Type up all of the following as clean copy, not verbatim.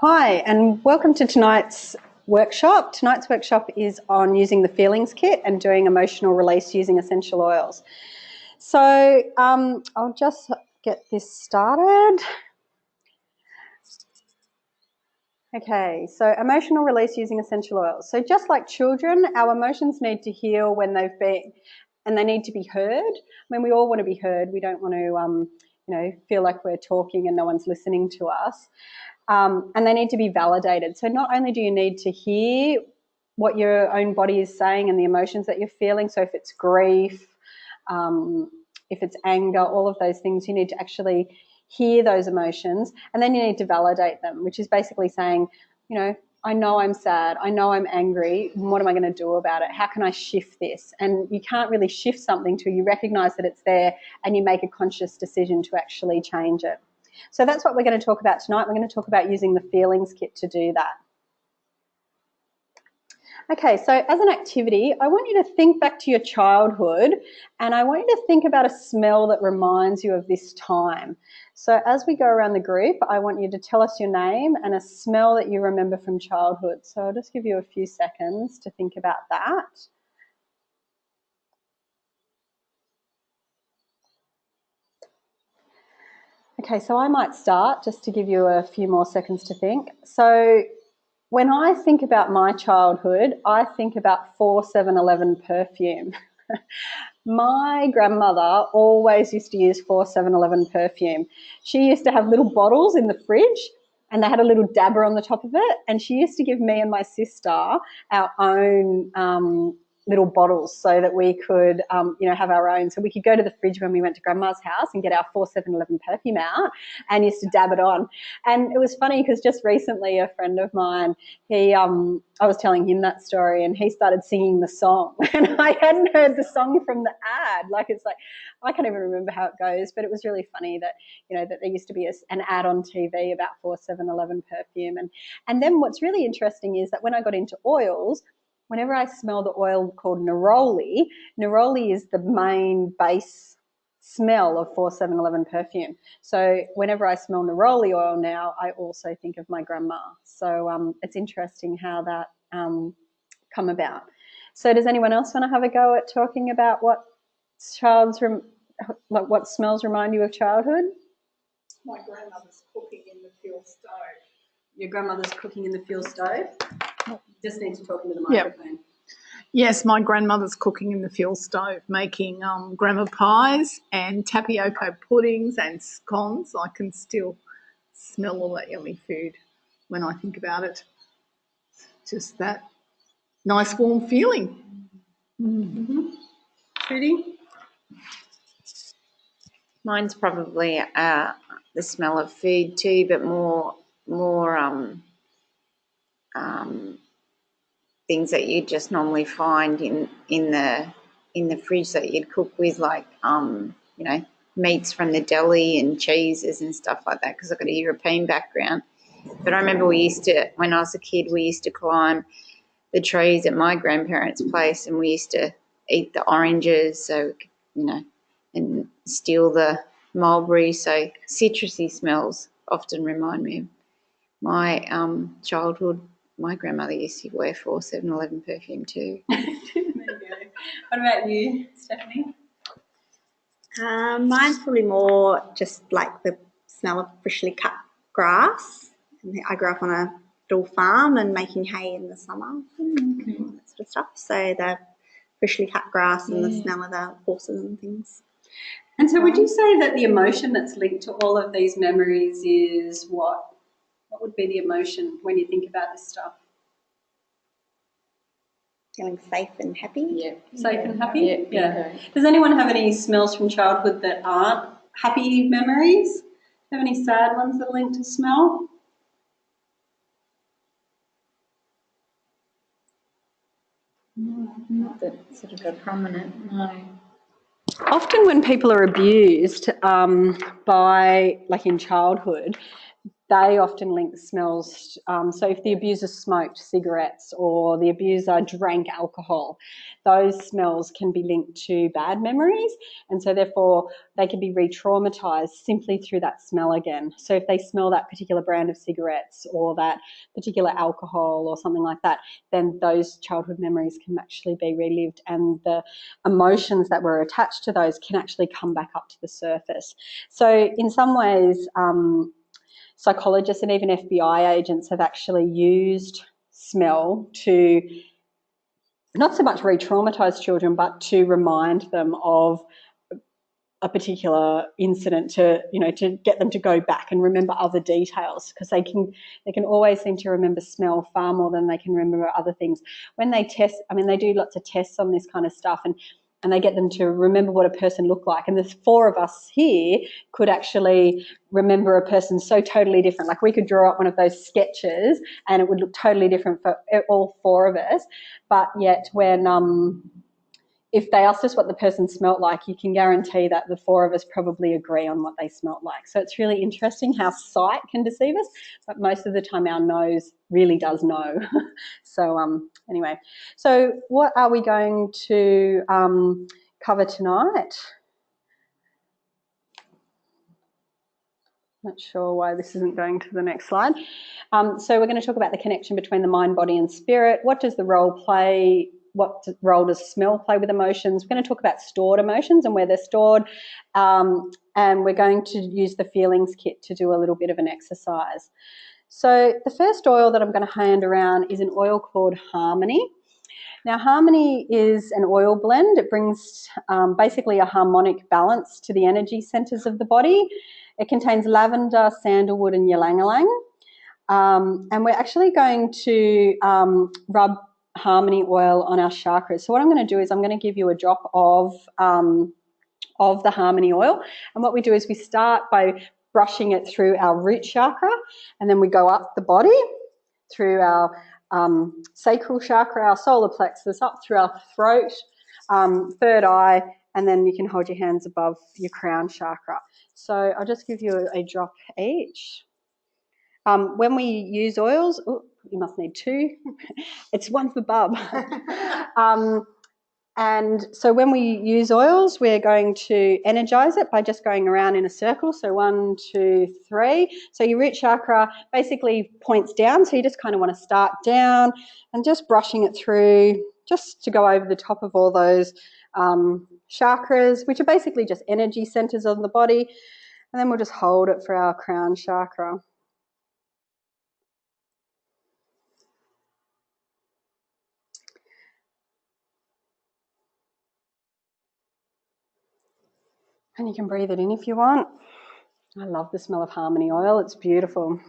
Hi, and welcome to tonight's workshop. Tonight's workshop is on using the feelings kit and doing emotional release using essential oils. So I'll just get this started. Okay, so emotional release using essential oils. So just like children, our emotions need to heal when they've been, and they need to be heard. I mean, we all want to be heard. We don't want to, feel like we're talking and no one's listening to us. And they need to be validated. So not only do you need to hear what your own body is saying and the emotions that you're feeling, so if it's grief, if it's anger, all of those things, you need to actually hear those emotions, and then you need to validate them, which is basically saying, I know I'm sad, I know I'm angry, what am I going to do about it? How can I shift this? And you can't really shift something till you recognize that it's there and you make a conscious decision to actually change it. So that's what we're going to talk about tonight. We're going to talk about using the feelings kit to do that. Okay, so as an activity, I want you to think back to your childhood, and I want you to think about a smell that reminds you of this time. So as we go around the group, I want you to tell us your name and a smell that you remember from childhood. So I'll just give you a few seconds to think about that. Okay, so I might start just to give you a few more seconds to think. So when I think about my childhood, I think about 4-7-Eleven perfume. My grandmother always used to use 4-7-Eleven perfume. She used to have little bottles in the fridge and they had a little dabber on the top of it, and she used to give me and my sister our own little bottles so that we could, have our own. So we could go to the fridge when we went to Grandma's house and get our 4-7-Eleven perfume out and used to dab it on. And it was funny because just recently a friend of mine, I was telling him that story and he started singing the song and I hadn't heard the song from the ad. I can't even remember how it goes, but it was really funny that, that there used to be an ad on TV about 4-7-Eleven perfume. And then what's really interesting is that when I got into oils, whenever I smell the oil called neroli is the main base smell of 4-7-Eleven perfume. So whenever I smell neroli oil now, I also think of my grandma. So it's interesting how that come about. So does anyone else want to have a go at talking about what what smells remind you of childhood? My grandmother's cooking in the fuel stove. Your grandmother's cooking in the fuel stove? Just need to talk into the microphone. Yep. Yes, my grandmother's cooking in the fuel stove, making grandma pies and tapioca puddings and scones. I can still smell all that yummy food when I think about it. Just that nice warm feeling. Mm-hmm. Trudy? Mine's probably the smell of food too, but more things that you just normally find in the fridge that you'd cook with, like meats from the deli and cheeses and stuff like that, because I've got a European background. But I remember when I was a kid, we used to climb the trees at my grandparents' place and we used to eat the oranges, so and steal the mulberries. So citrusy smells often remind me of my childhood. My grandmother used to wear 4-7-Eleven perfume too. There you go. What about you, Stephanie? Mine's probably more just like the smell of freshly cut grass. I grew up on a little farm and making hay in the summer and all that sort of stuff. So the freshly cut grass and the smell of the horses and things. And so would you say that the emotion that's linked to all of these memories is what? What would be the emotion when you think about this stuff? Feeling safe and happy. Yeah. Safe and happy? Yeah. Does anyone have any smells from childhood that aren't happy memories? Do you have any sad ones that are linked to smell? Not that sort of a prominent, no. Often when people are abused by, like in childhood, they often link smells. So if the abuser smoked cigarettes or the abuser drank alcohol, those smells can be linked to bad memories, and so therefore they can be re-traumatized simply through that smell again. So if they smell that particular brand of cigarettes or that particular alcohol or something like that, then those childhood memories can actually be relived, and the emotions that were attached to those can actually come back up to the surface. So in some ways, psychologists and even FBI agents have actually used smell to not so much re-traumatize children, but to remind them of a particular incident, to get them to go back and remember other details, because they can always seem to remember smell far more than they can remember other things. When they test, they do lots of tests on this kind of stuff, and they get them to remember what a person looked like. And there's 4 of us here could actually remember a person so totally different. Like we could draw up one of those sketches and it would look totally different for all 4 of us. But yet when if they asked us what the person smelt like, you can guarantee that the 4 of us probably agree on what they smelt like. So it's really interesting how sight can deceive us, but most of the time our nose really does know. So anyway, so what are we going to cover tonight? Not sure why this isn't going to the next slide. So we're going to talk about the connection between the mind, body and spirit. What does the role play? What role does smell play with emotions? We're going to talk about stored emotions and where they're stored. And we're going to use the feelings kit to do a little bit of an exercise. So the first oil that I'm going to hand around is an oil called Harmony. Now, Harmony is an oil blend. It brings basically a harmonic balance to the energy centres of the body. It contains lavender, sandalwood and ylang-ylang. And we're actually going to rub Harmony oil on our chakras. So what I'm going to do is I'm going to give you a drop of the Harmony oil. And what we do is we start by brushing it through our root chakra, and then we go up the body through our sacral chakra, our solar plexus, up through our throat, third eye, and then you can hold your hands above your crown chakra. So I'll just give you a drop each. When we use oils, you must need 2. It's 1 for Bub. And so when we use oils, we're going to energize it by just going around in a circle. So 1, 2, 3. So your root chakra basically points down. So you just kind of want to start down and just brushing it through, just to go over the top of all those chakras, which are basically just energy centers of the body. And then we'll just hold it for our crown chakra. And you can breathe it in if you want. I love the smell of Harmony oil. It's beautiful.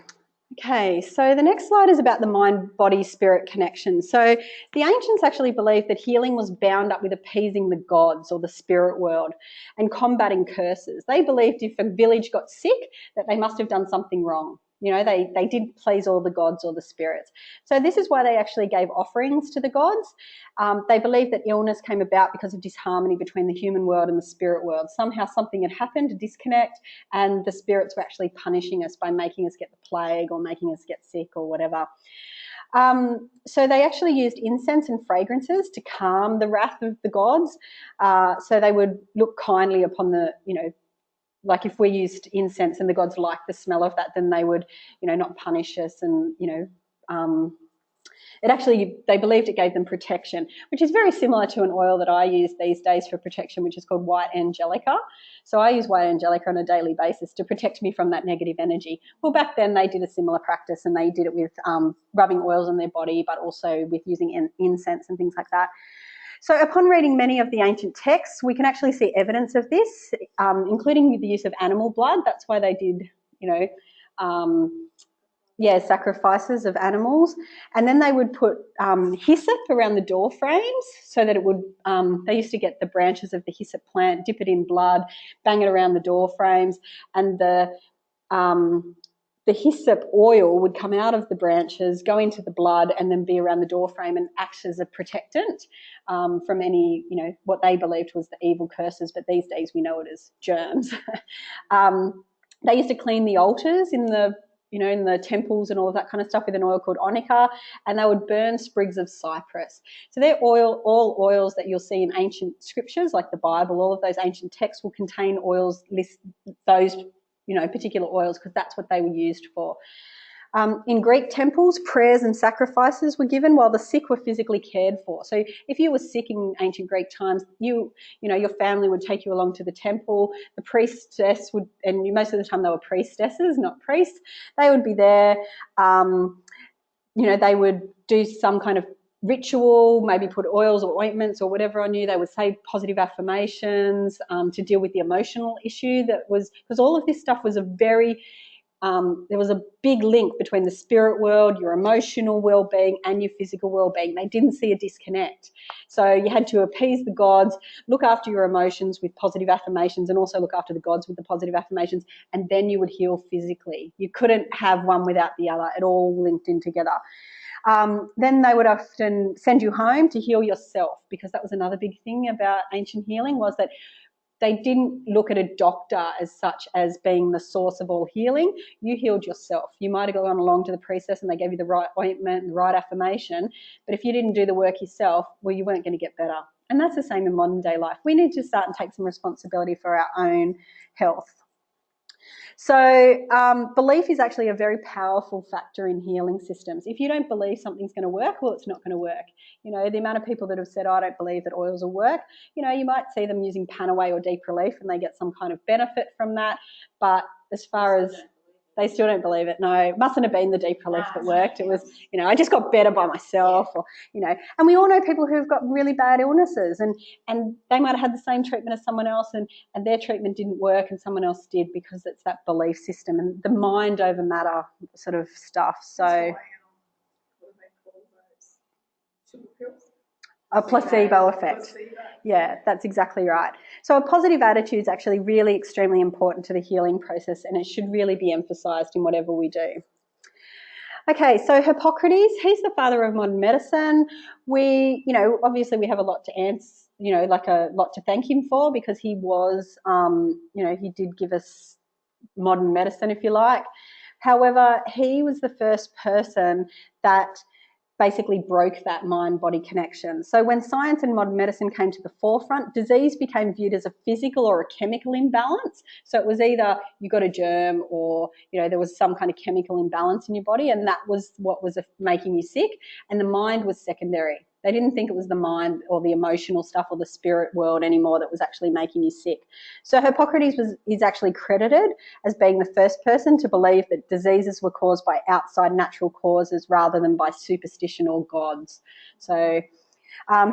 Okay, so the next slide is about the mind-body-spirit connection. So the ancients actually believed that healing was bound up with appeasing the gods or the spirit world and combating curses. They believed if a village got sick, that they must have done something wrong. They did please all the gods or the spirits. So this is why they actually gave offerings to the gods. They believed that illness came about because of disharmony between the human world and the spirit world. Somehow something had happened, a disconnect, and the spirits were actually punishing us by making us get the plague or making us get sick or whatever. So they actually used incense and fragrances to calm the wrath of the gods. So they would look kindly upon the, like if we used incense and the gods liked the smell of that, then they would, not punish us. And, they believed it gave them protection, which is very similar to an oil that I use these days for protection, which is called white angelica. So I use white angelica on a daily basis to protect me from that negative energy. Well, back then they did a similar practice, and they did it with rubbing oils on their body, but also with using incense and things like that. So upon reading many of the ancient texts, we can actually see evidence of this, including the use of animal blood. That's why they did, sacrifices of animals. And then they would put hyssop around the door frames so that it would, they used to get the branches of the hyssop plant, dip it in blood, bang it around the door frames, and the hyssop oil would come out of the branches, go into the blood, and then be around the door frame and act as a protectant from any, what they believed was the evil curses, but these days we know it as germs. They used to clean the altars in the you know, in the temples and all of that kind of stuff with an oil called onycha, and they would burn sprigs of cypress. So they're all oils that you'll see in ancient scriptures, like the Bible. All of those ancient texts will contain oils, list those, you know, particular oils, because that's what they were used for. In Greek temples, prayers and sacrifices were given while the sick were physically cared for. So if you were sick in ancient Greek times, you know, your family would take you along to the temple. The priestess would, and most of the time they were priestesses, not priests. They would be there. You know, they would do some kind of ritual, maybe put oils or ointments or whatever on you. They would say positive affirmations to deal with the emotional issue that was, because all of this stuff was a very there was a big link between the spirit world, your emotional well-being, and your physical well-being. They didn't see a disconnect. So you had to appease the gods, look after your emotions with positive affirmations, and also look after the gods with the positive affirmations, and then you would heal physically. You couldn't have one without the other. It all linked in together. Then they would often send you home to heal yourself, because that was another big thing about ancient healing, was that they didn't look at a doctor as such as being the source of all healing. You healed yourself. You might have gone along to the priestess and they gave you the right ointment and the right affirmation, but if you didn't do the work yourself, well, you weren't going to get better. And that's the same in modern day life. We need to start and take some responsibility for our own health. So belief is actually a very powerful factor in healing systems. If you don't believe something's going to work, well, it's not going to work. You know, the amount of people that have said, oh, I don't believe that oils will work, you know, you might see them using Panaway or Deep Relief and they get some kind of benefit from that. But as far as they still don't believe it. No, it mustn't have been the Deep Relief that worked. It was, you know, I just got better by myself, or, you know, and we all know people who've got really bad illnesses and they might have had the same treatment as someone else and their treatment didn't work and someone else did, because it's that belief system and the mind over matter sort of stuff. So a placebo effect. Yeah, that's exactly right. So a positive attitude is actually really extremely important to the healing process, and it should really be emphasised in whatever we do. Okay, so Hippocrates, he's the father of modern medicine. We, you know, obviously we have a lot to answer, you know, like a lot to thank him for, because he was, you know, he did give us modern medicine, if you like. However, he was the first person that basically broke that mind-body connection. So when science and modern medicine came to the forefront, disease became viewed as a physical or a chemical imbalance. So it was either you got a germ or, you know, there was some kind of chemical imbalance in your body, and that was what was making you sick, and the mind was secondary. They didn't think it was the mind or the emotional stuff or the spirit world anymore that was actually making you sick. So Hippocrates is actually credited as being the first person to believe that diseases were caused by outside natural causes rather than by superstition or gods. So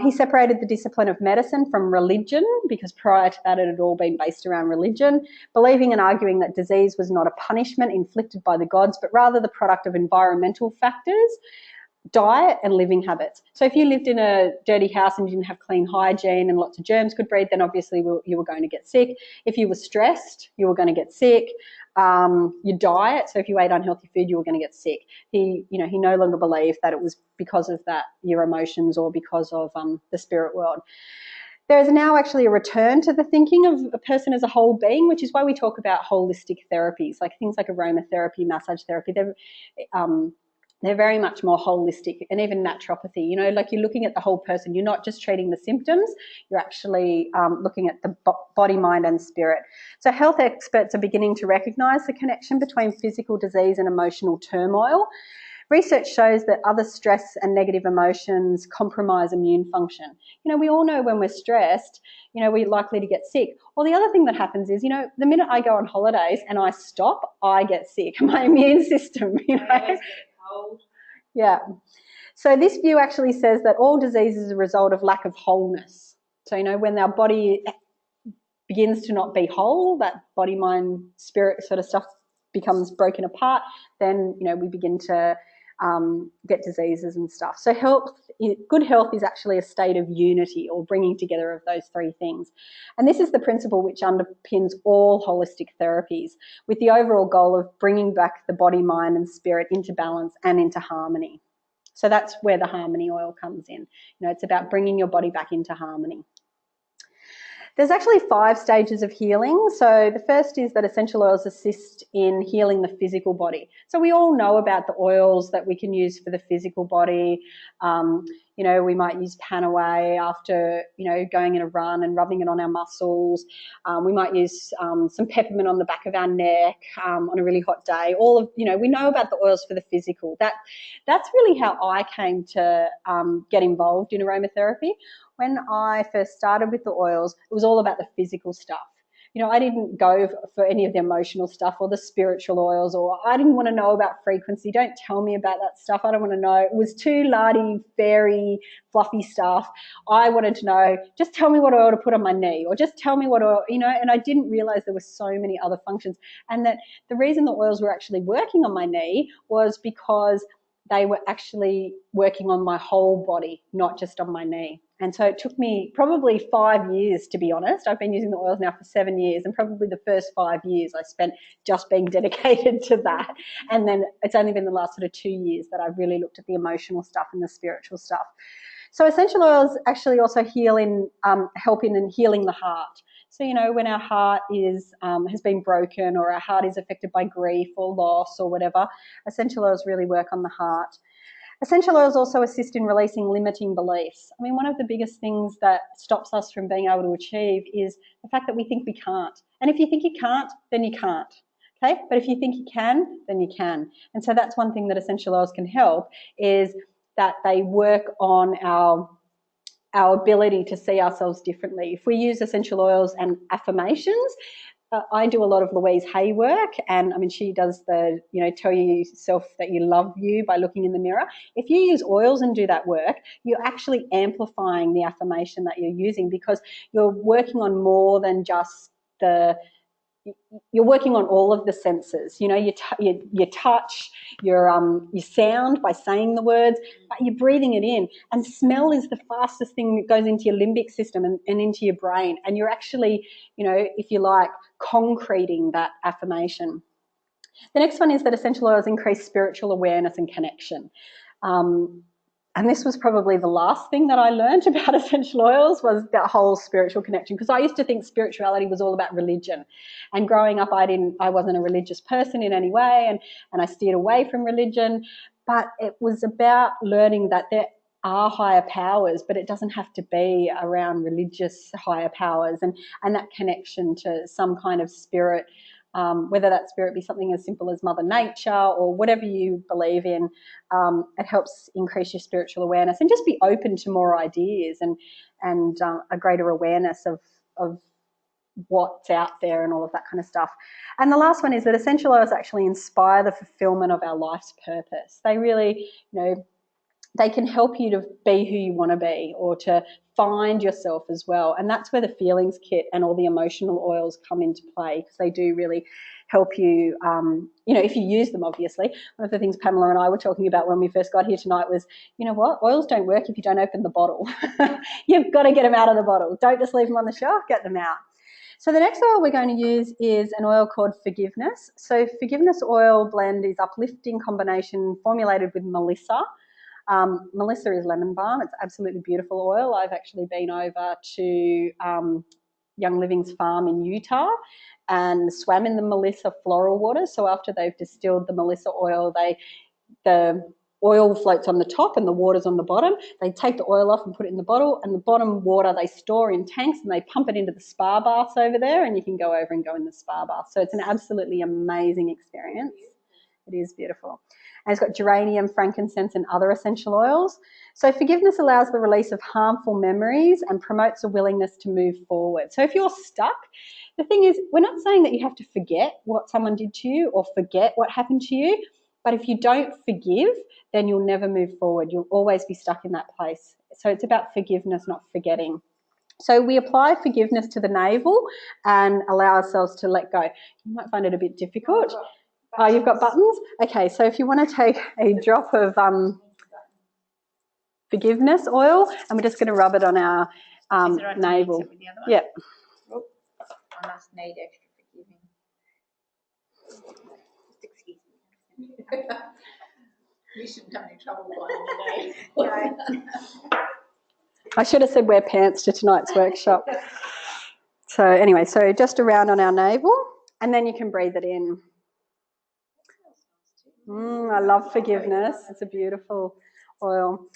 he separated the discipline of medicine from religion, because prior to that it had all been based around religion, believing and arguing that disease was not a punishment inflicted by the gods, but rather the product of environmental factors, diet and living habits. So if you lived in a dirty house and you didn't have clean hygiene and lots of germs could breed, then obviously you were going to get sick. If you were stressed, you were going to get sick. Your diet, so if you ate unhealthy food, you were going to get sick. He no longer believed that it was because of that, your emotions, or because of the spirit world. There is now actually a return to the thinking of a person as a whole being, which is why we talk about holistic therapies, like things like aromatherapy, massage therapy. They're very much more holistic, and even naturopathy, you know, like you're looking at the whole person. You're not just treating the symptoms, you're actually looking at the body, mind and spirit. So health experts are beginning to recognise the connection between physical disease and emotional turmoil. Research shows that other stress and negative emotions compromise immune function. You know, we all know when we're stressed, you know, we're likely to get sick. Or the other thing that happens is, you know, the minute I go on holidays and I stop, I get sick. My immune system, you know. Yeah. So this view actually says that all disease is a result of lack of wholeness. So, you know, when our body begins to not be whole, that body, mind, spirit sort of stuff becomes broken apart, then, you know, we begin to get diseases and stuff. So good health is actually a state of unity, or bringing together of those three things. And this is the principle which underpins all holistic therapies, with the overall goal of bringing back the body, mind and spirit into balance and into harmony. So that's where the harmony oil comes in. You know, it's about bringing your body back into harmony. There's actually 5 stages of healing. So the first is that essential oils assist in healing the physical body. So we all know about the oils that we can use for the physical body. You know, we might use Panaway after, you know, going in a run and rubbing it on our muscles. We might use some peppermint on the back of our neck on a really hot day. All of, you know, we know about the oils for the physical. That's really how I came to get involved in aromatherapy. When I first started with the oils, it was all about the physical stuff. You know, I didn't go for any of the emotional stuff or the spiritual oils, or I didn't want to know about frequency. Don't tell me about that stuff. I don't want to know. It was too lardy, fairy, fluffy stuff. I wanted to know, just tell me what oil to put on my knee, or just tell me what oil, you know, and I didn't realize there were so many other functions. And that the reason the oils were actually working on my knee was because they were actually working on my whole body, not just on my knee. And so it took me probably 5 years, to be honest. I've been using the oils now for 7 years, and probably the first 5 years I spent just being dedicated to that. And then it's only been the last sort of 2 years that I've really looked at the emotional stuff and the spiritual stuff. So essential oils actually also help in healing the heart. So, you know, when our heart has been broken, or our heart is affected by grief or loss or whatever, essential oils really work on the heart. Essential oils also assist in releasing limiting beliefs. I mean, one of the biggest things that stops us from being able to achieve is the fact that we think we can't. And if you think you can't, then you can't. Okay? But if you think you can, then you can. And so that's one thing that essential oils can help, is that they work on our ability to see ourselves differently. If we use essential oils and affirmations, I do a lot of Louise Hay work, and I mean, she does the, you know, tell yourself that you love you by looking in the mirror. If you use oils and do that work, you're actually amplifying the affirmation that you're using, because you're working on more than just you're working on all of the senses. You know, you touch, your sound by saying the words, but you're breathing it in. And smell is the fastest thing that goes into your limbic system and into your brain. And you're actually, you know, if you like, concreting that affirmation. The next one is that essential oils increase spiritual awareness and connection. And this was probably the last thing that I learned about essential oils, was that whole spiritual connection, because I used to think spirituality was all about religion. And growing up, I wasn't a religious person in any way, and I steered away from religion. But it was about learning that there are higher powers, but it doesn't have to be around religious higher powers, and that connection to some kind of spirit. Whether that spirit be something as simple as Mother Nature or whatever you believe in, it helps increase your spiritual awareness and just be open to more ideas and a greater awareness of what's out there and all of that kind of stuff. And the last one is that essential oils actually inspire the fulfillment of our life's purpose. They really, you know, they can help you to be who you want to be, or to find yourself as well. And that's where the feelings kit and all the emotional oils come into play, because they do really help you, you know, if you use them, obviously. One of the things Pamela and I were talking about when we first got here tonight was, you know what, oils don't work if you don't open the bottle. You've got to get them out of the bottle. Don't just leave them on the shelf, get them out. So the next oil we're going to use is an oil called Forgiveness. So Forgiveness oil blend is uplifting combination formulated with Melissa. Melissa is lemon balm. It's absolutely beautiful oil. I've actually been over to Young Living's farm in Utah and swam in the Melissa floral water. So after they've distilled the Melissa oil, the oil floats on the top and the water's on the bottom. They take the oil off and put it in the bottle, and the bottom water they store in tanks, and they pump it into the spa baths over there, and you can go over and go in the spa bath. So it's an absolutely amazing experience. It is beautiful. And it's got geranium, frankincense, and other essential oils. So Forgiveness allows the release of harmful memories and promotes a willingness to move forward. So if you're stuck, the thing is, we're not saying that you have to forget what someone did to you or forget what happened to you, but if you don't forgive, then you'll never move forward. You'll always be stuck in that place. So it's about forgiveness, not forgetting. So we apply forgiveness to the navel and allow ourselves to let go. You might find it a bit difficult. Oh, you've got buttons? Okay, so if you want to take a drop of Forgiveness oil, and we're just going to rub it on our navel. Yeah. Oh, I must need extra forgiving. Excuse me. You shouldn't have any trouble finding the name. I should have said wear pants to tonight's workshop. So anyway, so just around on our navel, and then you can breathe it in. I love forgiveness. It's a beautiful oil.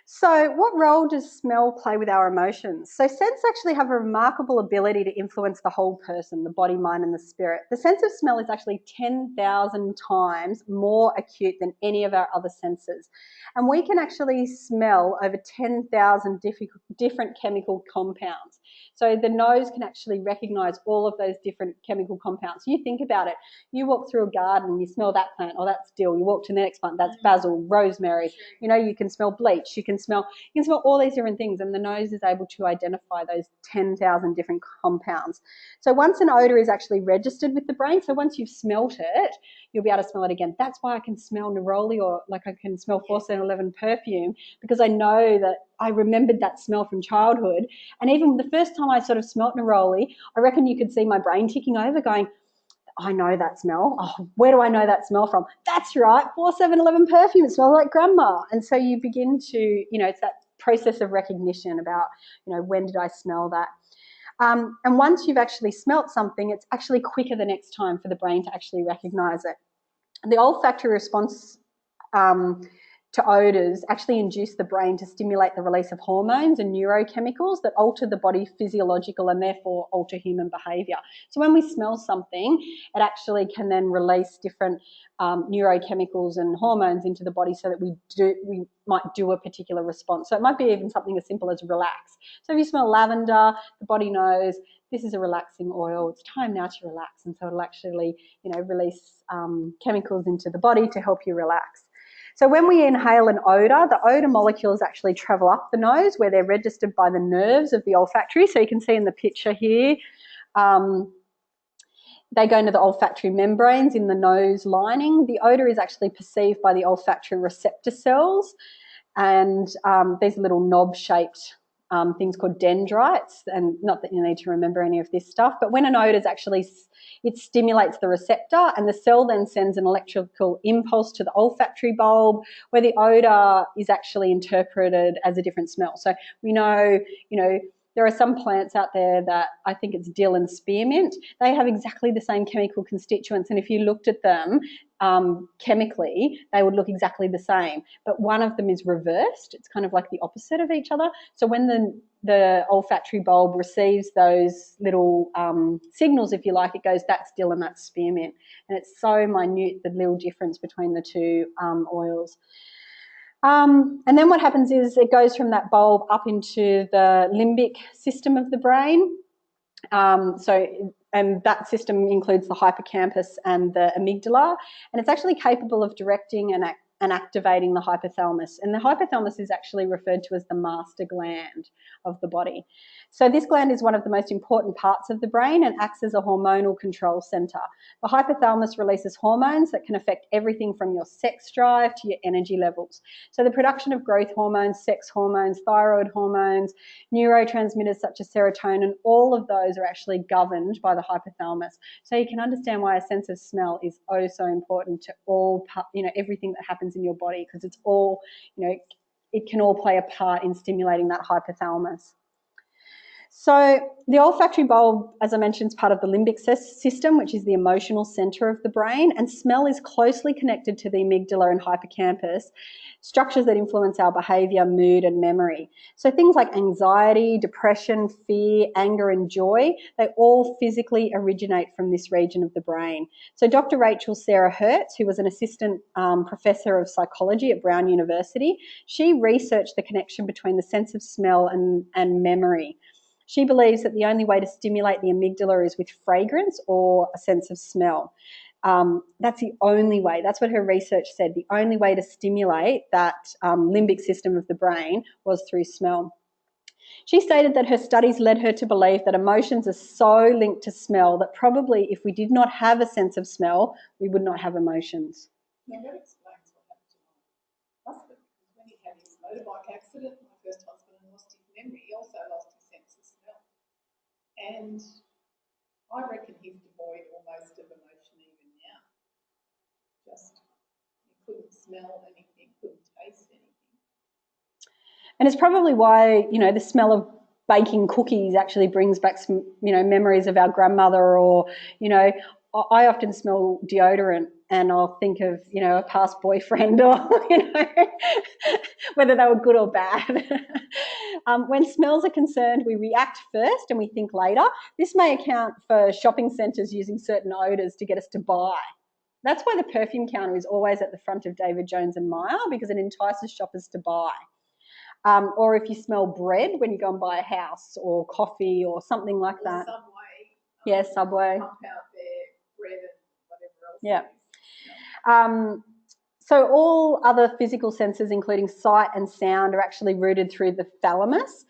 So what role does smell play with our emotions? So scents actually have a remarkable ability to influence the whole person, the body, mind and the spirit. The sense of smell is actually 10,000 times more acute than any of our other senses. And we can actually smell over 10,000 different chemical compounds. So the nose can actually recognise all of those different chemical compounds. You think about it. You walk through a garden, you smell that plant, oh, that's dill. You walk to the next plant, that's basil, rosemary. You know, you can smell bleach. You can smell all these different things, and the nose is able to identify those 10,000 different compounds. So once an odour is actually registered with the brain, so once you've smelt it, you'll be able to smell it again. That's why I can smell neroli, or like I can smell 411 perfume, because I know that I remembered that smell from childhood. And even the first time I sort of smelt neroli, I reckon you could see my brain ticking over going, I know that smell. Oh, where do I know that smell from? That's right, 4711 perfume. It smells like grandma. And so you begin to, you know, it's that process of recognition about, you know, when did I smell that? And once you've actually smelt something, it's actually quicker the next time for the brain to actually recognise it. The olfactory response to odours actually induce the brain to stimulate the release of hormones and neurochemicals that alter the body's physiological and therefore alter human behaviour. So when we smell something, it actually can then release different neurochemicals and hormones into the body so that we might do a particular response. So it might be even something as simple as relax. So if you smell lavender, the body knows this is a relaxing oil. It's time now to relax, and so it'll actually, you know, release chemicals into the body to help you relax. So when we inhale an odour, the odour molecules actually travel up the nose where they're registered by the nerves of the olfactory. So you can see in the picture here, they go into the olfactory membranes in the nose lining. The odour is actually perceived by the olfactory receptor cells, and these little knob-shaped things called dendrites, and not that you need to remember any of this stuff, but when an odour is actually, it stimulates the receptor, and the cell then sends an electrical impulse to the olfactory bulb where the odour is actually interpreted as a different smell. So we know, you know, there are some plants out there that, I think it's dill and spearmint, they have exactly the same chemical constituents, and if you looked at them chemically, they would look exactly the same. But one of them is reversed. It's kind of like the opposite of each other. So when the olfactory bulb receives those little signals, if you like, it goes, that's dill and that's spearmint. And it's so minute, the little difference between the two oils. And then what happens is it goes from that bulb up into the limbic system of the brain. And that system includes the hippocampus and the amygdala, and it's actually capable of directing and activating the hypothalamus. And the hypothalamus is actually referred to as the master gland of the body. So this gland is one of the most important parts of the brain and acts as a hormonal control centre. The hypothalamus releases hormones that can affect everything from your sex drive to your energy levels. So the production of growth hormones, sex hormones, thyroid hormones, neurotransmitters such as serotonin, all of those are actually governed by the hypothalamus. So you can understand why a sense of smell is oh so important to all, you know, everything that happens in your body, because it's all, you know, it can all play a part in stimulating that hypothalamus. So the olfactory bulb, as I mentioned, is part of the limbic system, which is the emotional centre of the brain, and smell is closely connected to the amygdala and hippocampus, structures that influence our behaviour, mood and memory. So things like anxiety, depression, fear, anger and joy, they all physically originate from this region of the brain. So Dr Rachel Sarah Hertz, who was an assistant professor of psychology at Brown University, she researched the connection between the sense of smell and memory. She believes that the only way to stimulate the amygdala is with fragrance or a sense of smell. That's the only way. That's what her research said. The only way to stimulate that limbic system of the brain was through smell. She stated that her studies led her to believe that emotions are so linked to smell that probably if we did not have a sense of smell, we would not have emotions. Now that explains what happened to my husband. When he had his motorbike accident, my first husband lost his memory. He also lost his sense of smell. And I reckon he's devoid almost of emotion even now. Just, he couldn't smell anything, couldn't taste anything. And it's probably why, you know, the smell of baking cookies actually brings back some, memories of our grandmother, or, I often smell deodorant and I'll think of, a past boyfriend, or, whether they were good or bad. When smells are concerned, we react first and we think later. This may account for shopping centres using certain odours to get us to buy. That's why the perfume counter is always at the front of David Jones and Meyer, because it entices shoppers to buy. Or if you smell bread when you go and buy a house, or coffee or something like that. Subway. Yeah, Subway. Pump out their bread and whatever else. Yeah. So all other physical senses, including sight and sound, are actually routed through the thalamus,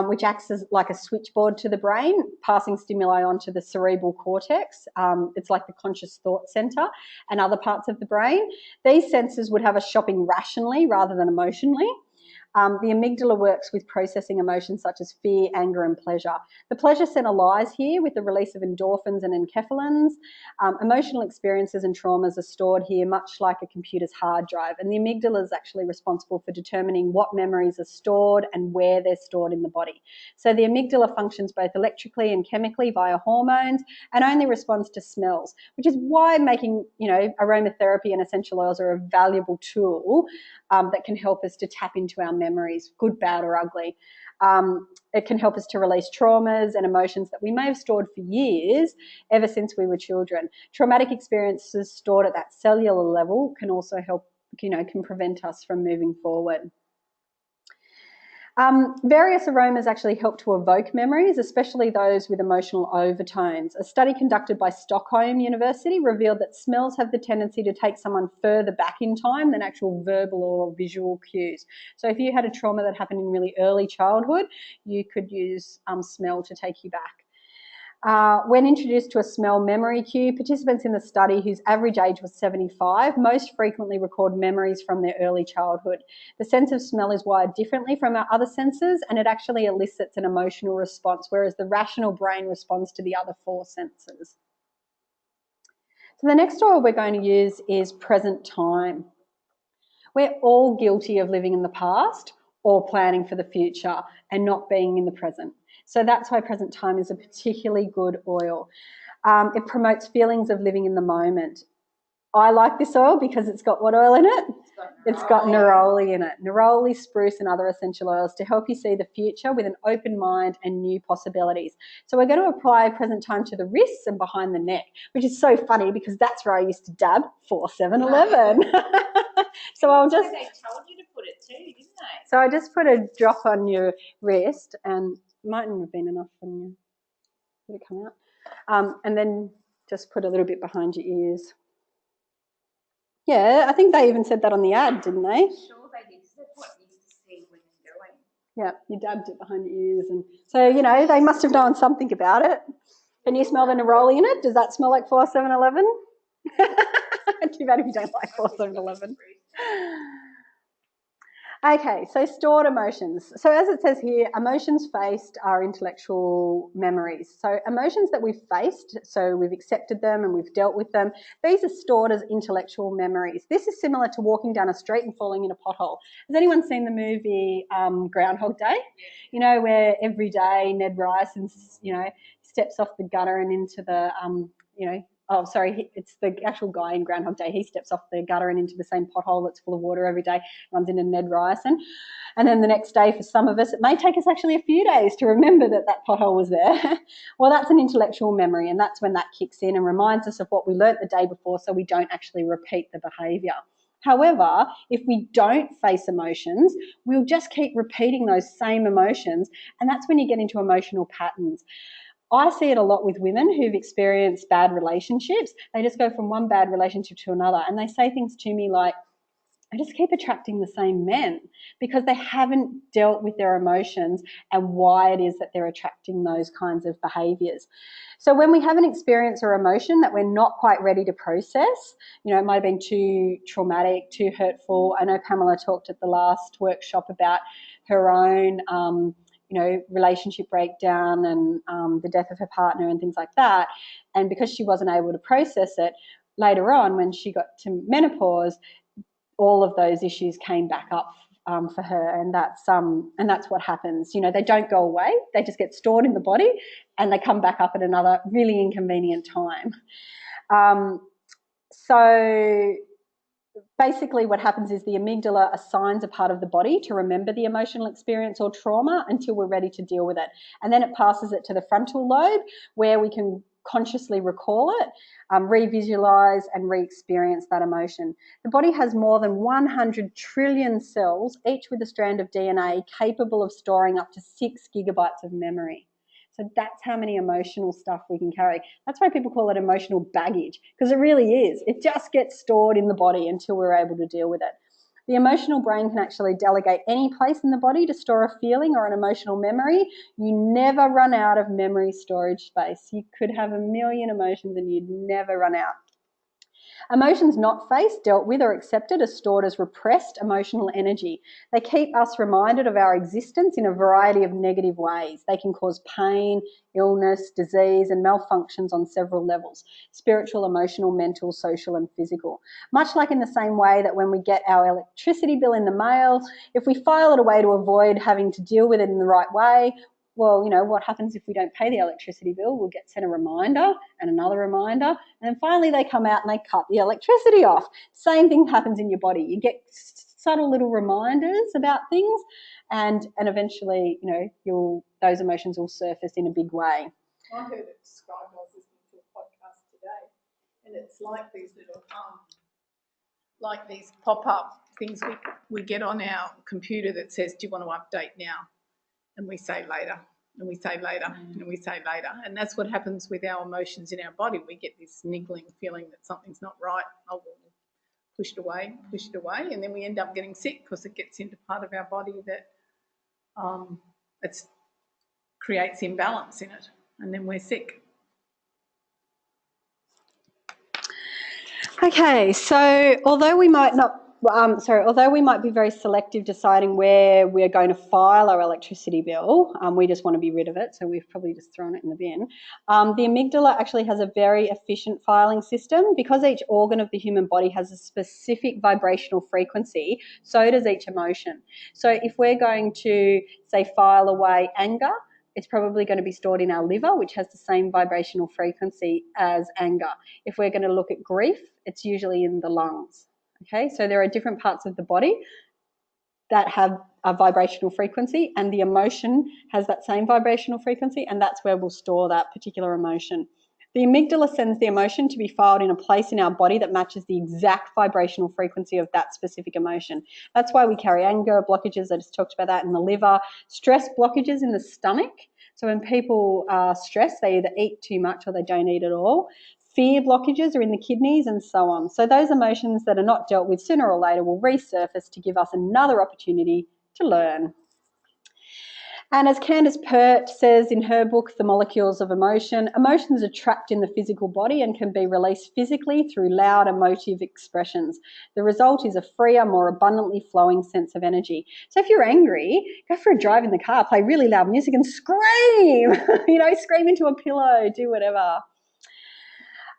which acts as like a switchboard to the brain, passing stimuli onto the cerebral cortex. It's like the conscious thought centre and other parts of the brain. These senses would have us shopping rationally rather than emotionally. The amygdala works with processing emotions such as fear, anger, and pleasure. The pleasure centre lies here with the release of endorphins and enkephalins. Emotional experiences and traumas are stored here, much like a computer's hard drive. And the amygdala is actually responsible for determining what memories are stored and where they're stored in the body. So the amygdala functions both electrically and chemically via hormones, and only responds to smells, which is why making, aromatherapy and essential oils are a valuable tool that can help us to tap into our memories, good, bad, or ugly. It can help us to release traumas and emotions that we may have stored for years, ever since we were children. Traumatic experiences stored at that cellular level can also help, can prevent us from moving forward. Various aromas actually help to evoke memories, especially those with emotional overtones. A study conducted by Stockholm University revealed that smells have the tendency to take someone further back in time than actual verbal or visual cues. So if you had a trauma that happened in really early childhood, you could use smell to take you back. When introduced to a smell memory cue, participants in the study whose average age was 75 most frequently record memories from their early childhood. The sense of smell is wired differently from our other senses, and it actually elicits an emotional response, whereas the rational brain responds to the other four senses. So the next oil we're going to use is present time. We're all guilty of living in the past or planning for the future and not being in the present. So that's why present time is a particularly good oil. It promotes feelings of living in the moment. I like this oil because it's got what oil in it? It's got neroli in it. Neroli, spruce and other essential oils to help you see the future with an open mind and new possibilities. So we're going to apply present time to the wrists and behind the neck, which is so funny because that's where I used to dab for 7-Eleven. So I'll just... They told you to put it too, didn't they? So I just put a drop on your wrist, and mightn't have been enough on you. Did it come out? And then just put a little bit behind your ears. Yeah, I think they even said that on the ad, didn't they? Sure they did. That's what you used to see women doing. Yeah, you dabbed it behind your ears. And so, they must have known something about it. Can you smell the neroli in it? Does that smell like 7-Eleven? Too bad if you don't like 7-Eleven. Okay, so stored emotions. So as it says here, emotions faced are intellectual memories. So emotions that we've faced, so we've accepted them and we've dealt with them, these are stored as intellectual memories. This is similar to walking down a street and falling in a pothole. Has anyone seen the movie Groundhog Day? Where every day Ned Ryerson, steps off the gutter and into the, it's the actual guy in Groundhog Day. He steps off the gutter and into the same pothole that's full of water every day, runs into Ned Ryerson. And then the next day, for some of us, it may take us actually a few days to remember that pothole was there. Well, that's an intellectual memory, and that's when that kicks in and reminds us of what we learnt the day before so we don't actually repeat the behaviour. However, if we don't face emotions, we'll just keep repeating those same emotions, and that's when you get into emotional patterns. I see it a lot with women who've experienced bad relationships. They just go from one bad relationship to another, and they say things to me like, I just keep attracting the same men, because they haven't dealt with their emotions and why it is that they're attracting those kinds of behaviours. So when we have an experience or emotion that we're not quite ready to process, it might have been too traumatic, too hurtful. I know Pamela talked at the last workshop about her own relationship breakdown and the death of her partner and things like that. And because she wasn't able to process it, later on when she got to menopause, all of those issues came back up for her, and that's what happens. They don't go away; they just get stored in the body, and they come back up at another really inconvenient time. So basically what happens is the amygdala assigns a part of the body to remember the emotional experience or trauma until we're ready to deal with it. And then it passes it to the frontal lobe where we can consciously recall it, revisualize and re-experience that emotion. The body has more than 100 trillion cells, each with a strand of DNA capable of storing up to 6 gigabytes of memory. So that's how many emotional stuff we can carry. That's why people call it emotional baggage, because it really is. It just gets stored in the body until we're able to deal with it. The emotional brain can actually delegate any place in the body to store a feeling or an emotional memory. You never run out of memory storage space. You could have a million emotions and you'd never run out. Emotions not faced, dealt with or accepted are stored as repressed emotional energy. They keep us reminded of our existence in a variety of negative ways. They can cause pain, illness, disease and malfunctions on several levels: spiritual, emotional, mental, social and physical. Much like in the same way that when we get our electricity bill in the mail, if we file it away to avoid having to deal with it in the right way, well, what happens if we don't pay the electricity bill? We'll get sent a reminder and another reminder, and then finally they come out and they cut the electricity off. Same thing happens in your body. You get subtle little reminders about things, and eventually, those emotions will surface in a big way. I heard it described, I was listening to a podcast today, and it's like these little, like these pop-up things we get on our computer that says, do you want to update now? And we say later, and we say later, and we say later. And that's what happens with our emotions in our body. We get this niggling feeling that something's not right. Oh, well, push it away, and then we end up getting sick because it gets into part of our body that it creates imbalance in it, and then we're sick. Okay, so although we might be very selective deciding where we're going to file our electricity bill, we just want to be rid of it, so we've probably just thrown it in the bin. The amygdala actually has a very efficient filing system. Because each organ of the human body has a specific vibrational frequency, so does each emotion. So if we're going to, say, file away anger, it's probably going to be stored in our liver, which has the same vibrational frequency as anger. If we're going to look at grief, it's usually in the lungs. Okay, so there are different parts of the body that have a vibrational frequency, and the emotion has that same vibrational frequency, and that's where we'll store that particular emotion. The amygdala sends the emotion to be filed in a place in our body that matches the exact vibrational frequency of that specific emotion. That's why we carry anger, blockages, I just talked about that, in the liver, stress blockages in the stomach. So when people are stressed, they either eat too much or they don't eat at all. Fear blockages are in the kidneys and so on. So those emotions that are not dealt with sooner or later will resurface to give us another opportunity to learn. And as Candace Pert says in her book, The Molecules of Emotion, emotions are trapped in the physical body and can be released physically through loud emotive expressions. The result is a freer, more abundantly flowing sense of energy. So if you're angry, go for a drive in the car, play really loud music and scream, scream into a pillow, do whatever.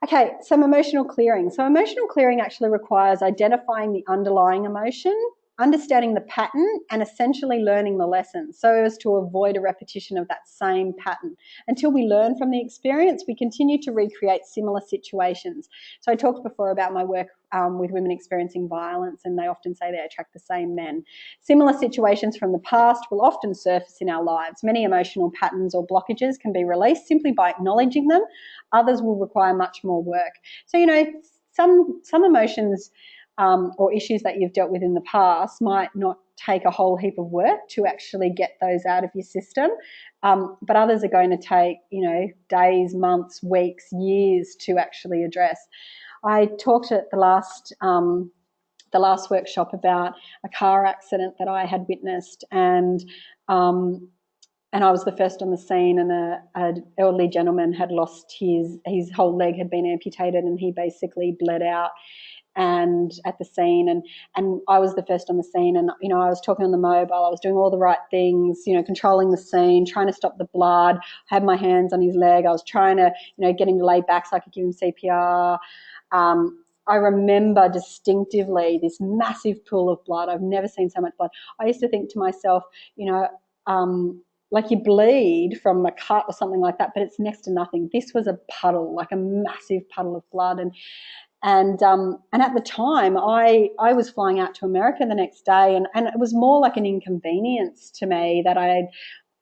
Okay, some emotional clearing. So emotional clearing actually requires identifying the underlying emotion, understanding the pattern, and essentially learning the lesson so as to avoid a repetition of that same pattern. Until we learn from the experience, we continue to recreate similar situations. So I talked before about my work with women experiencing violence, and they often say they attract the same men. Similar situations from the past will often surface in our lives. Many emotional patterns or blockages can be released simply by acknowledging them. Others will require much more work. So, some emotions or issues that you've dealt with in the past might not take a whole heap of work to actually get those out of your system, but others are going to take, days, months, weeks, years to actually address. I talked at the last workshop about a car accident that I had witnessed, and I was the first on the scene, and an elderly gentleman had lost his whole leg had been amputated, and he basically bled out and at the scene, and I was the first on the scene, and I was talking on the mobile, I was doing all the right things, controlling the scene, trying to stop the blood. I had my hands on his leg, I was trying to get him to lay back so I could give him CPR, I remember distinctively this massive pool of blood. I've never seen so much blood. I used to think to myself, you know, like you bleed from a cut or something like that, but it's next to nothing. This was a puddle, like a massive puddle of blood. And at the time, I was flying out to America the next day, and it was more like an inconvenience to me that I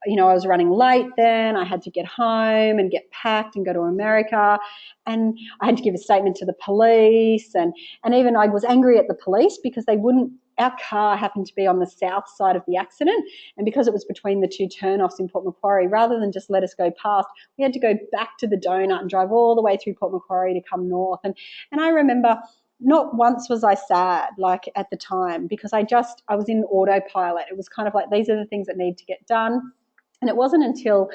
was running late then. I had to get home and get packed and go to America, and I had to give a statement to the police, and even I was angry at the police because they wouldn't. Our car happened to be on the south side of the accident, and because it was between the two turnoffs in Port Macquarie, rather than just let us go past, we had to go back to the donut and drive all the way through Port Macquarie to come north. And I remember not once was I sad, like at the time, because I was in autopilot. It was kind of like, these are the things that need to get done. And it wasn't until,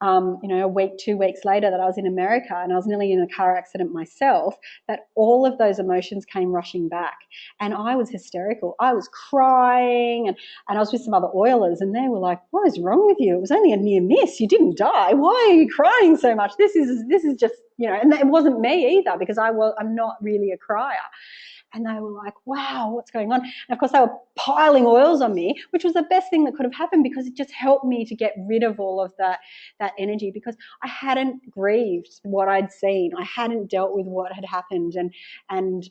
a week, 2 weeks later that I was in America and I was nearly in a car accident myself, that all of those emotions came rushing back. And I was hysterical. I was crying, and I was with some other oilers, and they were like, what is wrong with you? It was only a near miss. You didn't die. Why are you crying so much? This is just, and it wasn't me either, because I'm not really a crier. And they were like, wow, what's going on? And of course, they were piling oils on me, which was the best thing that could have happened, because it just helped me to get rid of all of that energy, because I hadn't grieved what I'd seen. I hadn't dealt with what had happened, and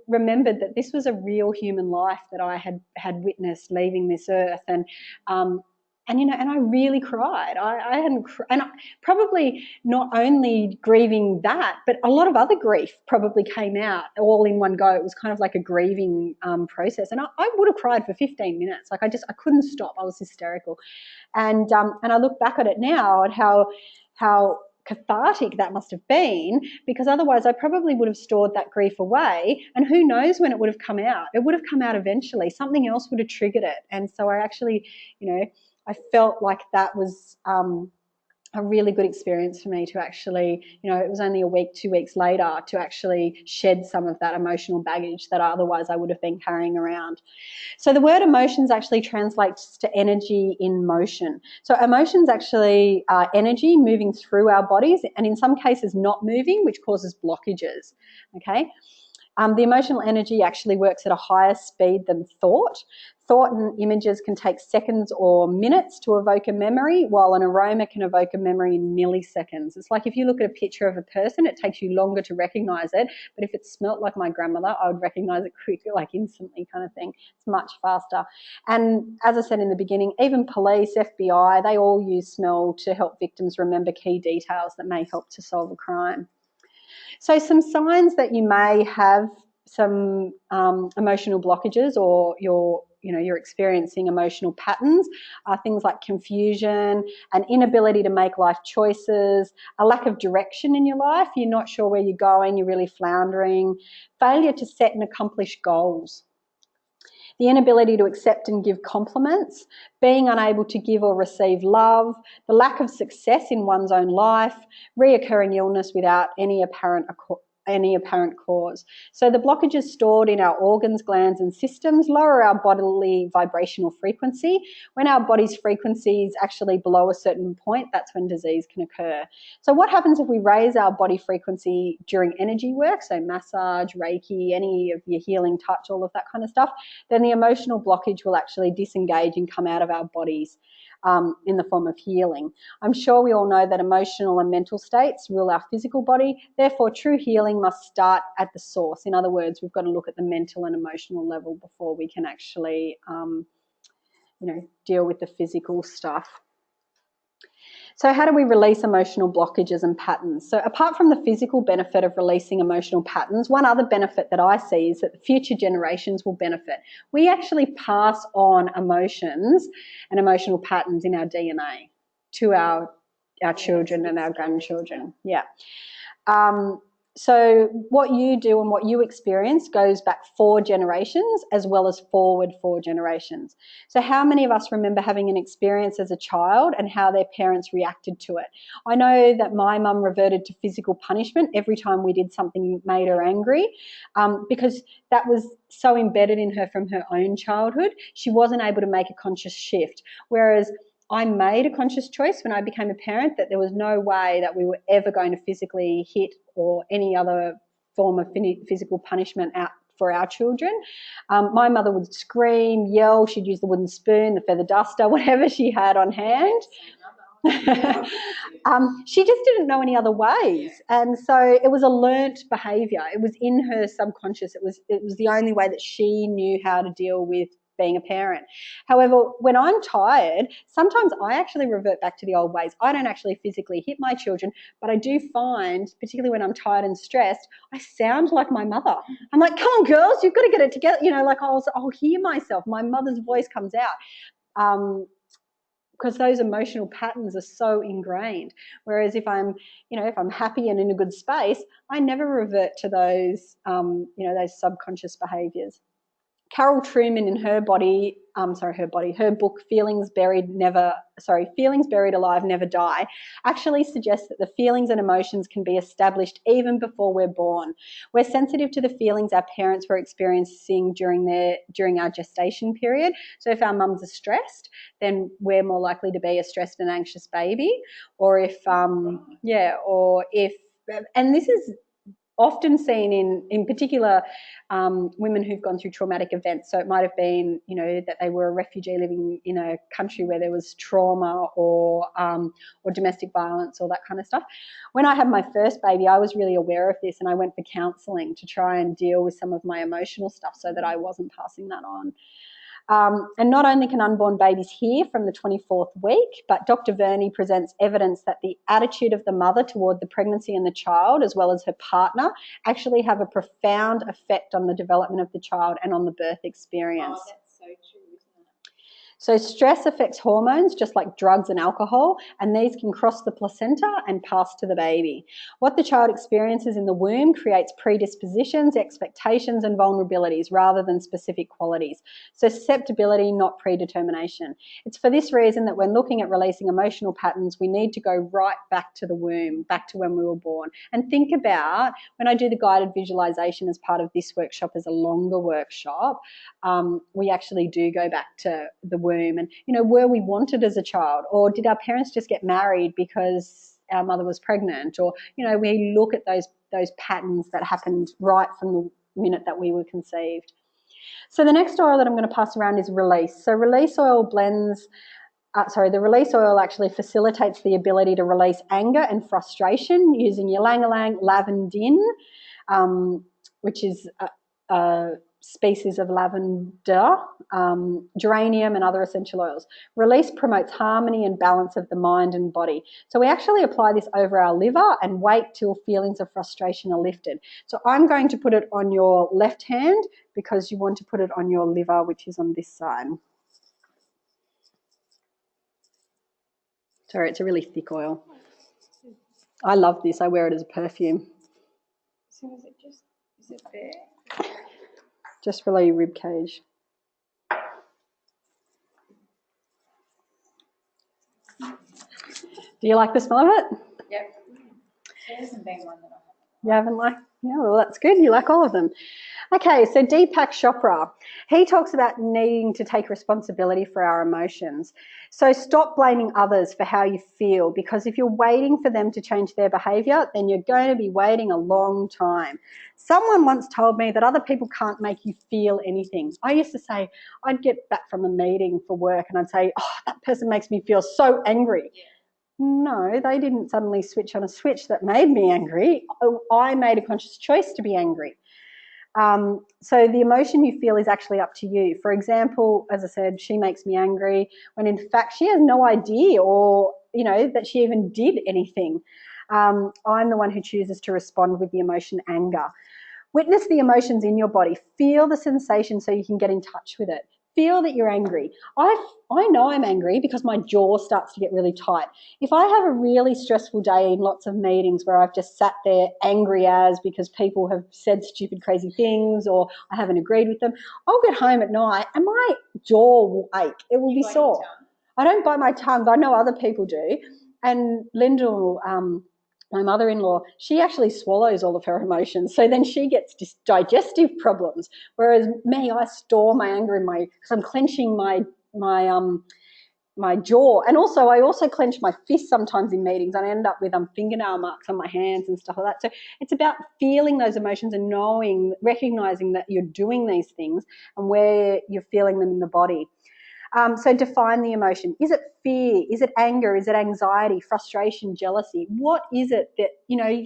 remembered that this was a real human life that I had witnessed leaving this earth. And I really cried. I hadn't, and probably not only grieving that, but a lot of other grief probably came out all in one go. It was kind of like a grieving process, and I would have cried for 15 minutes. Like I couldn't stop. I was hysterical, and I look back at it now at how cathartic that must have been, because otherwise I probably would have stored that grief away, and who knows when it would have come out. It would have come out eventually. Something else would have triggered it, and so I actually, I felt like that was a really good experience for me to actually, it was only a week, 2 weeks later, to actually shed some of that emotional baggage that otherwise I would have been carrying around. So the word emotions actually translates to energy in motion. So emotions actually are energy moving through our bodies, and in some cases not moving, which causes blockages, okay? The emotional energy actually works at a higher speed than thought. Thought and images can take seconds or minutes to evoke a memory, while an aroma can evoke a memory in milliseconds. It's like if you look at a picture of a person, it takes you longer to recognise it, but if it smelt like my grandmother, I would recognise it quickly, like instantly kind of thing. It's much faster. And as I said in the beginning, even police, FBI, they all use smell to help victims remember key details that may help to solve a crime. So some signs that you may have some emotional blockages, or you're experiencing emotional patterns, are things like confusion, an inability to make life choices, a lack of direction in your life. You're not sure where you're going, you're really floundering, failure to set and accomplish goals, the inability to accept and give compliments, being unable to give or receive love, the lack of success in one's own life, reoccurring illness without any apparent cause. So the blockages stored in our organs, glands and systems lower our bodily vibrational frequency. When our body's frequency is actually below a certain point, that's when disease can occur. So what happens if we raise our body frequency during energy work, so massage, Reiki, any of your healing touch, all of that kind of stuff, then the emotional blockage will actually disengage and come out of our bodies in the form of healing. I'm sure we all know that emotional and mental states rule our physical body. Therefore, true healing must start at the source. In other words, we've got to look at the mental and emotional level before we can actually, deal with the physical stuff. So how do we release emotional blockages and patterns? So apart from the physical benefit of releasing emotional patterns, one other benefit that I see is that future generations will benefit. We actually pass on emotions and emotional patterns in our DNA to our children and our grandchildren. Yeah. So what you do and what you experience goes back 4 generations as well as forward 4 generations. So how many of us remember having an experience as a child and how their parents reacted to it? I know that my mum reverted to physical punishment every time we did something that made her angry, because that was so embedded in her from her own childhood. She wasn't able to make a conscious shift, whereas I made a conscious choice when I became a parent that there was no way that we were ever going to physically hit or any other form of physical punishment out for our children. My mother would scream, yell, she'd use the wooden spoon, the feather duster, whatever she had on hand. She just didn't know any other ways, and so it was a learnt behaviour. It was in her subconscious. It was the only way that she knew how to deal with being a parent. However, when I'm tired, sometimes I actually revert back to the old ways. I don't actually physically hit my children, but I do find, particularly when I'm tired and stressed, I sound like my mother. I'm like, come on, girls, you've got to get it together. Like I'll hear myself. My mother's voice comes out. Because those emotional patterns are so ingrained. Whereas if I'm happy and in a good space, I never revert to those, those subconscious behaviours. Carol Trueman in her book Feelings Buried Alive Never Die actually suggests that the feelings and emotions can be established even before we're born. We're sensitive to the feelings our parents were experiencing during our gestation period. So if our mums are stressed, then we're more likely to be a stressed and anxious baby. Or if and this is often seen in particular women who've gone through traumatic events. So it might have been, that they were a refugee living in a country where there was trauma or domestic violence or that kind of stuff. When I had my first baby, I was really aware of this, and I went for counselling to try and deal with some of my emotional stuff so that I wasn't passing that on. And not only can unborn babies hear from the 24th week, but Dr. Verney presents evidence that the attitude of the mother toward the pregnancy and the child, as well as her partner, actually have a profound effect on the development of the child and on the birth experience. Oh, that's so true, isn't it? So stress affects hormones just like drugs and alcohol, and these can cross the placenta and pass to the baby. What the child experiences in the womb creates predispositions, expectations, and vulnerabilities rather than specific qualities. So susceptibility, not predetermination. It's for this reason that when looking at releasing emotional patterns, we need to go right back to the womb, back to when we were born. And think about, when I do the guided visualization as part of this workshop as a longer workshop, we actually do go back to the womb and, were we wanted as a child, or did our parents just get married because our mother was pregnant? Or, we look at those patterns that happened right from the minute that we were conceived. So the next oil that I'm going to pass around is release. So release oil the release oil actually facilitates the ability to release anger and frustration using ylang-ylang lavandin, which is a species of lavender, geranium and other essential oils. Release promotes harmony and balance of the mind and body. So we actually apply this over our liver and wait till feelings of frustration are lifted. So I'm going to put it on your left hand because you want to put it on your liver, which is on this side. Sorry, it's a really thick oil. I love this. I wear it as a perfume. So is it there? Just below your rib cage. Do you like the smell of it? Yep. There hasn't been one that I haven't. You haven't liked? Yeah, well, that's good. You like all of them. Okay, so Deepak Chopra, he talks about needing to take responsibility for our emotions. So stop blaming others for how you feel, because if you're waiting for them to change their behaviour, then you're going to be waiting a long time. Someone once told me that other people can't make you feel anything. I used to say, I'd get back from a meeting for work and I'd say, oh, that person makes me feel so angry. Yeah. No, they didn't suddenly switch on a switch that made me angry. I made a conscious choice to be angry. So the emotion you feel is actually up to you. For example, as I said, she makes me angry when in fact she has no idea or, that she even did anything. I'm the one who chooses to respond with the emotion anger. Witness the emotions in your body. Feel the sensation so you can get in touch with it. Feel that you're angry. I know I'm angry because my jaw starts to get really tight. If I have a really stressful day in lots of meetings where I've just sat there angry as because people have said stupid, crazy things or I haven't agreed with them, I'll get home at night and my jaw will ache. It will be sore. I don't bite my tongue, but I know other people do. And Linda will, my mother-in-law, she actually swallows all of her emotions. So then she gets digestive problems. Whereas me, I store my anger in because I'm clenching my my jaw, and also I also clench my fist sometimes in meetings, and I end up with fingernail marks on my hands and stuff like that. So it's about feeling those emotions and recognizing that you're doing these things and where you're feeling them in the body. So define the emotion. Is it fear? Is it anger? Is it anxiety, frustration, jealousy? What is it that,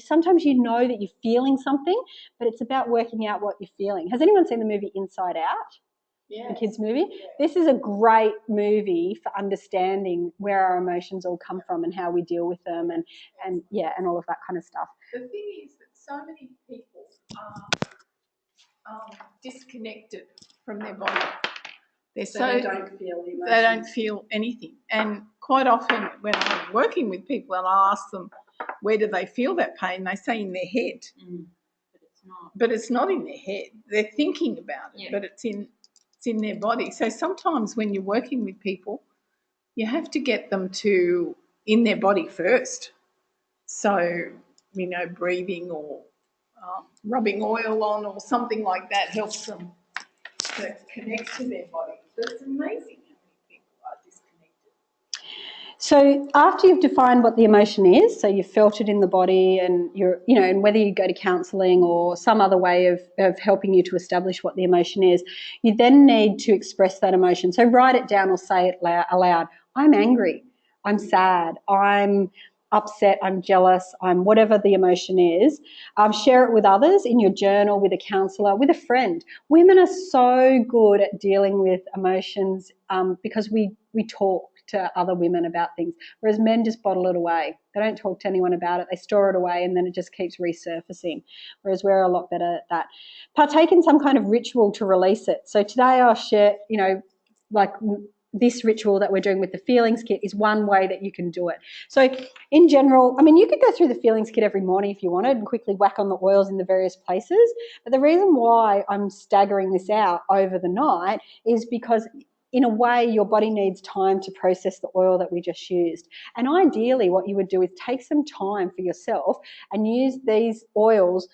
sometimes you know that you're feeling something, but it's about working out what you're feeling. Has anyone seen the movie Inside Out? Yes. The kids' movie? Yeah. This is a great movie for understanding where our emotions all come from and how we deal with them and all of that kind of stuff. The thing is that so many people are disconnected from their body. They don't feel the emotions. They don't feel anything. And quite often when I'm working with people and I ask them, where do they feel that pain? They say in their head. But it's not in their head. They're thinking about it, but it's in their body. So sometimes when you're working with people, you have to get them to in their body first. So, breathing or rubbing oil on or something like that helps them to connect to their body. But it's amazing how many people are disconnected. So after you've defined what the emotion is, so you've felt it in the body and and whether you go to counselling or some other way of helping you to establish what the emotion is, you then need to express that emotion. So write it down or say it aloud. I'm angry. I'm sad. I'm upset. I'm jealous. I'm whatever the emotion is. Share it with others in your journal, with a counsellor, with a friend. Women are so good at dealing with emotions because we talk to other women about things, whereas men just bottle it away. They don't talk to anyone about it. They store it away and then it just keeps resurfacing, whereas we're a lot better at that. Partake in some kind of ritual to release it. So today I'll share, like this ritual that we're doing with the feelings kit is one way that you can do it. So in general, you could go through the feelings kit every morning if you wanted and quickly whack on the oils in the various places. But the reason why I'm staggering this out over the night is because in a way, your body needs time to process the oil that we just used. And ideally, what you would do is take some time for yourself and use these oils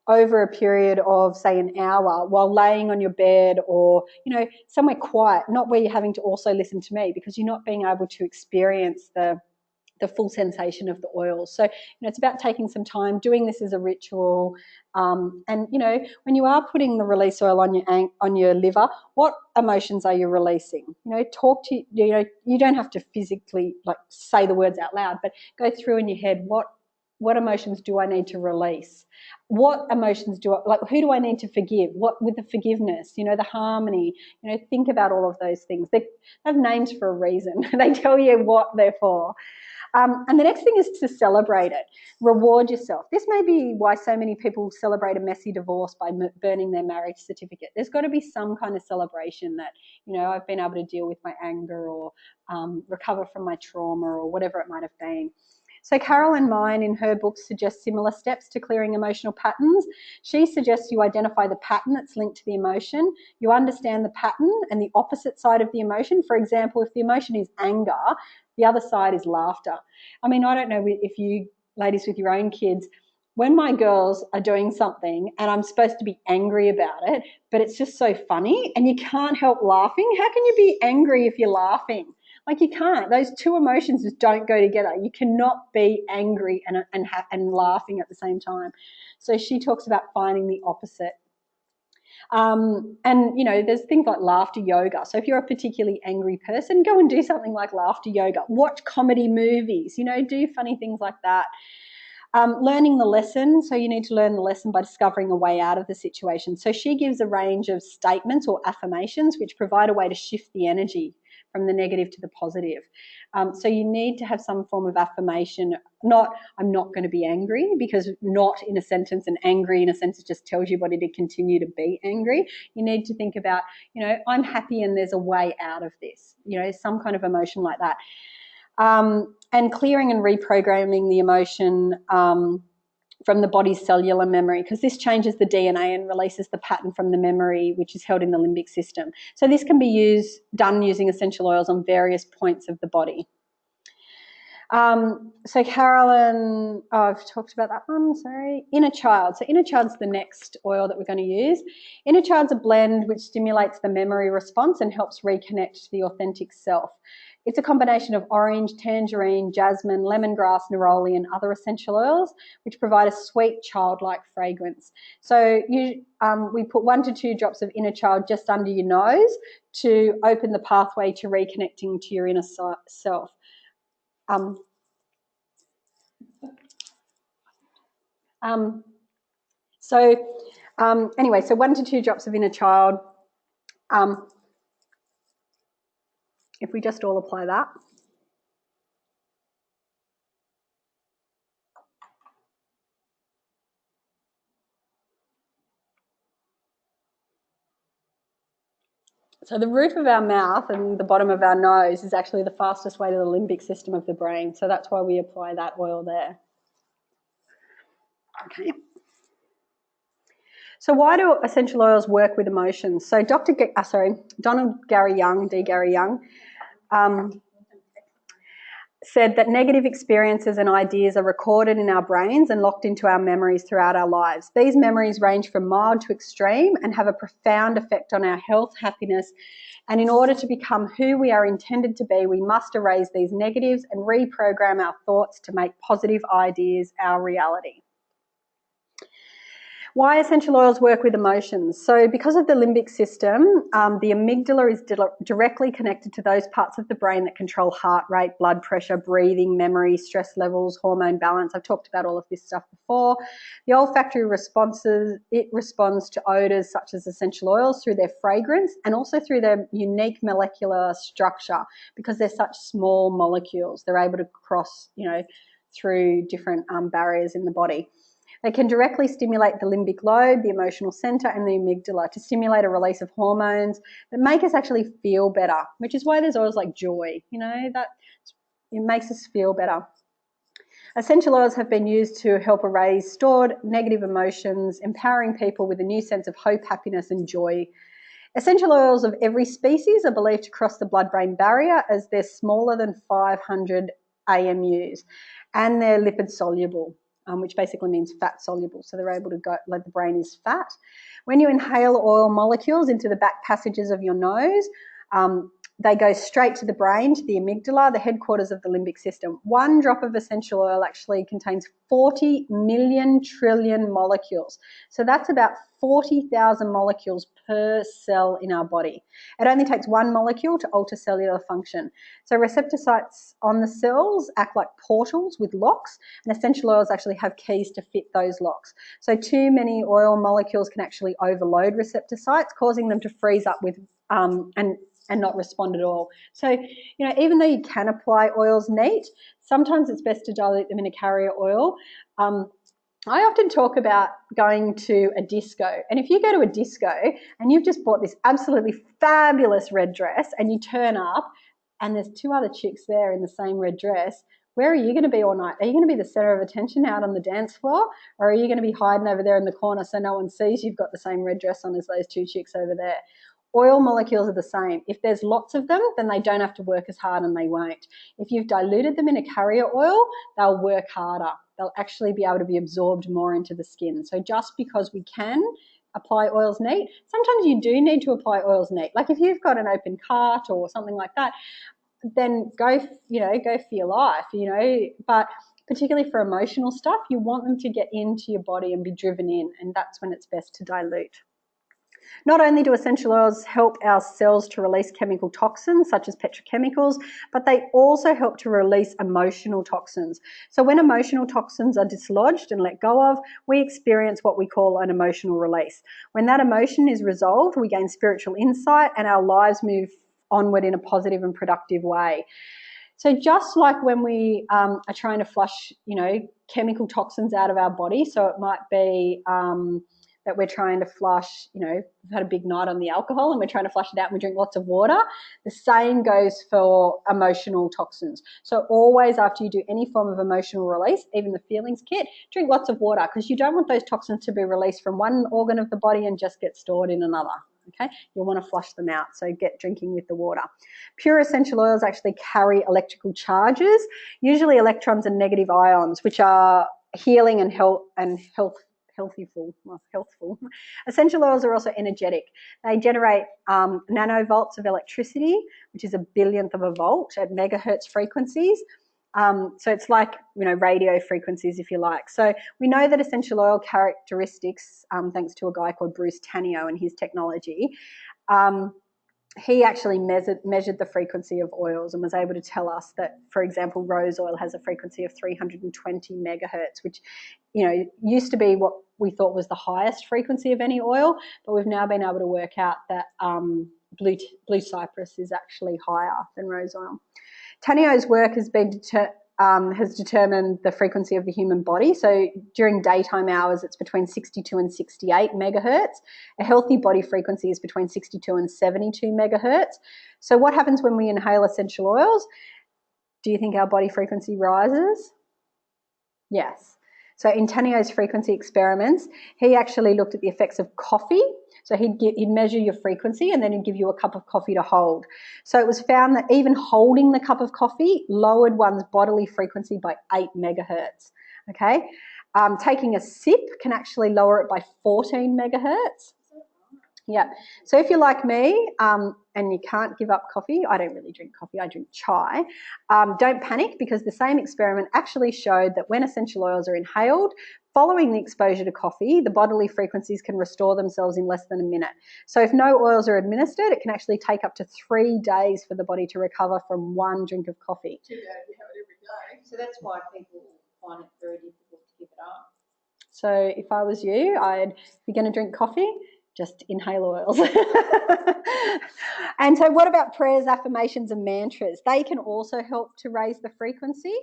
over a period of, say, an hour while laying on your bed or, somewhere quiet, not where you're having to also listen to me because you're not being able to experience the full sensation of the oils. So, it's about taking some time, doing this as a ritual. And, when you are putting the release oil on your liver, what emotions are you releasing? Talk to, you don't have to physically say the words out loud, but go through in your head, what emotions do I need to release? What emotions who do I need to forgive? What with the forgiveness, the harmony, think about all of those things. They have names for a reason. They tell you what they're for. And the next thing is to celebrate it. Reward yourself. This may be why so many people celebrate a messy divorce by burning their marriage certificate. There's got to be some kind of celebration that, I've been able to deal with my anger or recover from my trauma or whatever it might have been. So Carolyn Mine in her book suggests similar steps to clearing emotional patterns. She suggests you identify the pattern that's linked to the emotion. You understand the pattern and the opposite side of the emotion. For example, if the emotion is anger, the other side is laughter. I don't know if you ladies with your own kids, when my girls are doing something and I'm supposed to be angry about it, but it's just so funny and you can't help laughing, how can you be angry if you're laughing? You can't. Those two emotions just don't go together. You cannot be angry and laughing at the same time. So she talks about finding the opposite. There's things like laughter yoga. So if you're a particularly angry person, go and do something like laughter yoga. Watch comedy movies, do funny things like that. Learning the lesson. So you need to learn the lesson by discovering a way out of the situation. So she gives a range of statements or affirmations which provide a way to shift the energy from the negative to the positive. So you need to have some form of affirmation, not I'm not going to be angry, because not in a sentence and angry in a sentence just tells your body to continue to be angry. You need to think about, I'm happy and there's a way out of this, some kind of emotion like that. And clearing and reprogramming the emotion from the body's cellular memory, because this changes the DNA and releases the pattern from the memory, which is held in the limbic system. So this can be done using essential oils on various points of the body. So Carolyn, I've talked about that one, sorry. Inner Child. So Inner Child's the next oil that we're going to use. Inner Child's a blend which stimulates the memory response and helps reconnect to the authentic self. It's a combination of orange, tangerine, jasmine, lemongrass, neroli and other essential oils which provide a sweet childlike fragrance. So we put 1 to 2 drops of Inner Child just under your nose to open the pathway to reconnecting to your inner self. Anyway, so 1 to 2 drops of Inner Child. If we just all apply that. So the roof of our mouth and the bottom of our nose is actually the fastest way to the limbic system of the brain. So that's why we apply that oil there. Okay. So why do essential oils work with emotions? So Donald Gary Young, D. Gary Young, said that negative experiences and ideas are recorded in our brains and locked into our memories throughout our lives. These memories range from mild to extreme and have a profound effect on our health, happiness, and in order to become who we are intended to be, we must erase these negatives and reprogram our thoughts to make positive ideas our reality. Why essential oils work with emotions? So because of the limbic system, the amygdala is directly connected to those parts of the brain that control heart rate, blood pressure, breathing, memory, stress levels, hormone balance. I've talked about all of this stuff before. The olfactory responses, it responds to odours such as essential oils through their fragrance and also through their unique molecular structure because they're such small molecules. They're able to cross, through different barriers in the body. They can directly stimulate the limbic lobe, the emotional centre and the amygdala to stimulate a release of hormones that make us actually feel better, which is why there's oils like joy, that it makes us feel better. Essential oils have been used to help erase stored negative emotions, empowering people with a new sense of hope, happiness and joy. Essential oils of every species are believed to cross the blood-brain barrier as they're smaller than 500 AMUs and they're lipid soluble. Which basically means fat soluble. So they're able to go, like the brain is fat. When you inhale oil molecules into the back passages of your nose, they go straight to the brain, to the amygdala, the headquarters of the limbic system. 1 drop of essential oil actually contains 40 million trillion molecules. So that's about 40,000 molecules per cell in our body. It only takes 1 molecule to alter cellular function. So receptor sites on the cells act like portals with locks, and essential oils actually have keys to fit those locks. So too many oil molecules can actually overload receptor sites, causing them to freeze up with and not respond at all. So, even though you can apply oils neat, sometimes it's best to dilute them in a carrier oil. I often talk about going to a disco, and if you go to a disco and you've just bought this absolutely fabulous red dress and you turn up and there's 2 other chicks there in the same red dress, where are you going to be all night? Are you going to be the centre of attention out on the dance floor, or are you going to be hiding over there in the corner so no one sees you've got the same red dress on as those 2 chicks over there? Oil molecules are the same. If there's lots of them, then they don't have to work as hard and they won't. If you've diluted them in a carrier oil, they'll work harder. They'll actually be able to be absorbed more into the skin. So just because we can apply oils neat, sometimes you do need to apply oils neat. Like if you've got an open cart or something like that, then go for your life, but particularly for emotional stuff, you want them to get into your body and be driven in, and that's when it's best to dilute. Not only do essential oils help our cells to release chemical toxins such as petrochemicals, but they also help to release emotional toxins. So when emotional toxins are dislodged and let go of, we experience what we call an emotional release. When that emotion is resolved, we gain spiritual insight and our lives move onward in a positive and productive way. So just like when we are trying to flush, chemical toxins out of our body, so it might be that we're trying to flush, we've had a big night on the alcohol and we're trying to flush it out and we drink lots of water. The same goes for emotional toxins. So always after you do any form of emotional release, even the feelings kit, drink lots of water because you don't want those toxins to be released from one organ of the body and just get stored in another. Okay, you'll want to flush them out, so get drinking with the water. Pure essential oils actually carry electrical charges, usually electrons and negative ions, which are healing and healthful. Essential oils are also energetic. They generate nanovolts of electricity, which is a billionth of a volt at megahertz frequencies. So it's like, radio frequencies, if you like. So we know that essential oil characteristics, thanks to a guy called Bruce Tanio and his technology, he actually measured the frequency of oils and was able to tell us that, for example, rose oil has a frequency of 320 megahertz, which, used to be what we thought was the highest frequency of any oil, but we've now been able to work out that blue cypress is actually higher than rose oil. Tanio's work has determined the frequency of the human body. So during daytime hours, it's between 62 and 68 megahertz. A healthy body frequency is between 62 and 72 megahertz. So what happens when we inhale essential oils? Do you think our body frequency rises? Yes. So in Tanio's frequency experiments, he actually looked at the effects of coffee. So he'd measure your frequency and then he'd give you a cup of coffee to hold. So it was found that even holding the cup of coffee lowered one's bodily frequency by 8 megahertz. Okay, taking a sip can actually lower it by 14 megahertz. Yeah. So if you're like me and you can't give up coffee, I don't really drink coffee, I drink chai. Don't panic, because the same experiment actually showed that when essential oils are inhaled, following the exposure to coffee, the bodily frequencies can restore themselves in less than a minute. So if no oils are administered, it can actually take up to 3 days for the body to recover from one drink of coffee. Too bad you have it every day. So that's why people find it very difficult to give it up. So if I was you, if you're going to drink coffee, just inhale oils. And so what about prayers, affirmations and mantras? They can also help to raise the frequency.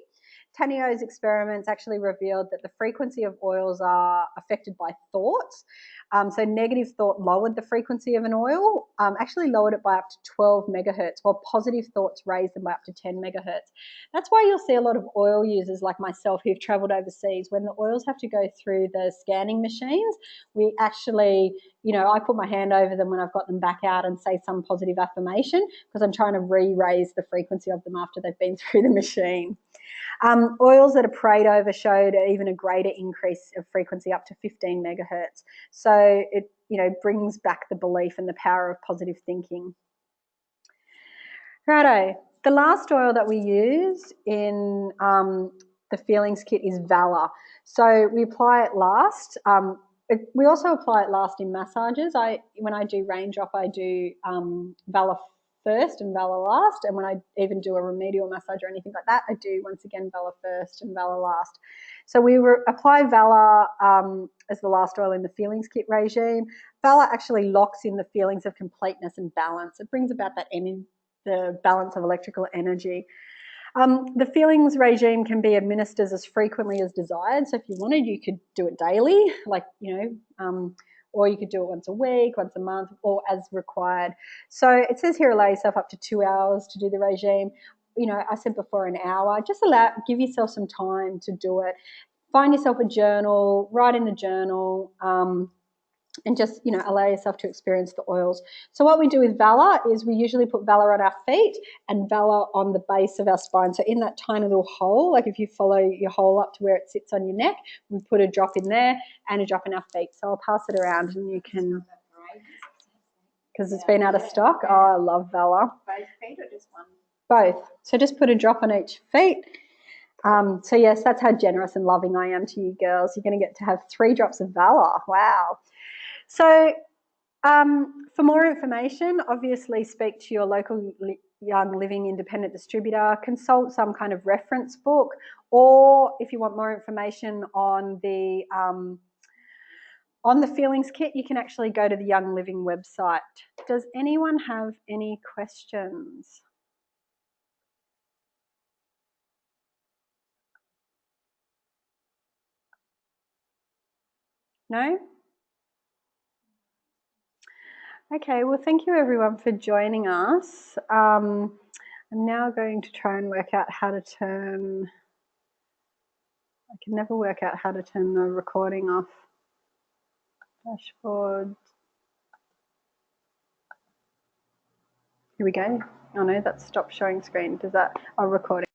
Tanio's experiments actually revealed that the frequency of oils are affected by thoughts. So negative thought lowered the frequency of an oil, actually lowered it by up to 12 megahertz, while positive thoughts raised them by up to 10 megahertz. That's why you'll see a lot of oil users like myself who've travelled overseas. When the oils have to go through the scanning machines, we actually, I put my hand over them when I've got them back out and say some positive affirmation, because I'm trying to re-raise the frequency of them after they've been through the machine. Oils that are prayed over showed even a greater increase of frequency, up to 15 megahertz. So it, brings back the belief and the power of positive thinking. Righto. The last oil that we use in the feelings kit is Valor. So we apply it last. We also apply it last in massages. When I do raindrop, I do Valor first and Valor last, and when I even do a remedial massage or anything like that, I do once again Valor first and Valor last. So we apply Valor as the last oil in the feelings kit regime. Valor actually locks in the feelings of completeness and balance. It brings about that the balance of electrical energy. The feelings regime can be administered as frequently as desired. So if you wanted, you could do it daily, or you could do it once a week, once a month, or as required. So it says here, allow yourself up to 2 hours to do the regime. I said before an hour. Just give yourself some time to do it. Find yourself a journal, write in the journal, and just, allow yourself to experience the oils. So what we do with Valor is we usually put Valor on our feet and Valor on the base of our spine. So in that tiny little hole, like if you follow your hole up to where it sits on your neck, we put a drop in there and a drop in our feet. So I'll pass it around and you can, because it's been out of stock. Oh, I love Valor. Both feet or just one? Both. So just put a drop on each feet. So yes, that's how generous and loving I am to you girls. You're going to get to have 3 drops of Valor. Wow. So for more information, obviously speak to your local Young Living independent distributor, consult some kind of reference book, or if you want more information on the feelings kit, you can actually go to the Young Living website. Does anyone have any questions? No? Okay, well, thank you everyone for joining us. I'm now going to try and work out how to turn, I can never work out how to turn the recording off. Dashboard. Here we go. Oh no, that's stopped showing screen. Does that? Oh, recording.